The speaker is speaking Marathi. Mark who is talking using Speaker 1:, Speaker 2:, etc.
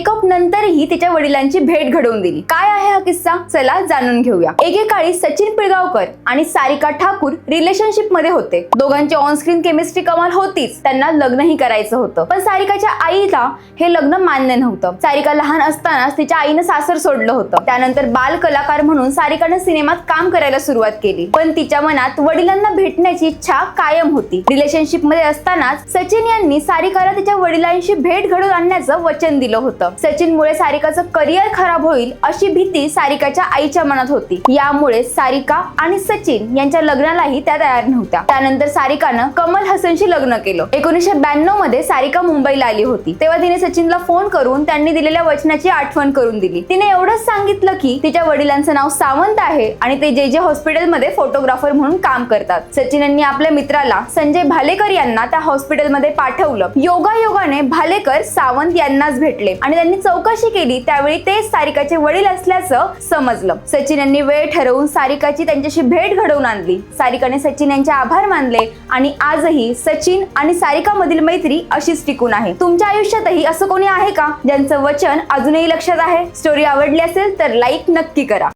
Speaker 1: ब्रेकअप नंतरही तिच्या वडिलांची भेट घडवून दिली। काय आहे हा किस्सा, चला जाणून घेऊया। एकेकाळी सचिन पिळगावकर आणि सारिका ठाकूर रिलेशनशिप मध्ये होते। दोघांची ऑन स्क्रीन केमिस्ट्री कमाल होतीच, त्यांना लग्नही करायचं होतं। पण सारिकाच्या आईला हे लग्न मान्य नव्हतं। सारिका लहान असतानाच तिच्या आईनं सासर सोडलं होतं। त्यानंतर बाल कलाकार म्हणून सारिकानं सिनेमात काम करायला सुरुवात केली, पण तिच्या मनात वडिलांना भेटण्याची इच्छा कायम होती। रिलेशनशिप मध्ये असतानाच सचिन यांनी सारिकाला तिच्या वडिलांशी भेट घडवून आणण्याचं वचन दिलं होतं। सचिनमुळे सारिकाचं करिअर खराब होईल अशी भीती सारिकाच्या आईच्या मनात होती। यामुळे सारिका आणि सचिन यांच्या लग्नालाही त्या तयार नव्हत्या। त्यानंतर सारिकानं कमल हसनशी लग्न केलं। 1992 मध्ये सारिका मुंबईला आली होती, तेव्हा तिने सचिनला फोन करून त्यांनी दिलेल्या वचनाची आठवण करून दिली। तिने एवढंच सांगितलं की तिच्या वडिलांचं नाव सावंत आहे आणि ते जे हॉस्पिटलमध्ये फोटोग्राफर म्हणून काम करतात। सचिन यांनी आपल्या मित्राला संजय भालेकर यांना त्या हॉस्पिटलमध्ये पाठवलं। योगायोगाने भालेकर सावंत यांनाच भेटले आणि त्यांनी चौकशी केली, त्यावेळी ते सारिकाचे वडील असल्याचं समजलं। सचिन यांनी वेळ ठरवून सारिकाची त्यांच्याशी भेट घडवून आणली। सारिकाने सचिन यांचे आभार मानले आणि आजही सचिन आणि सारिका मधील मैत्री अशीच टिकून आहे। तुमच्या आयुष्यातही असं कोणी आहे का ज्यांचं वचन अजूनही लक्षात आहे? स्टोरी आवडली असेल तर लाईक नक्की करा।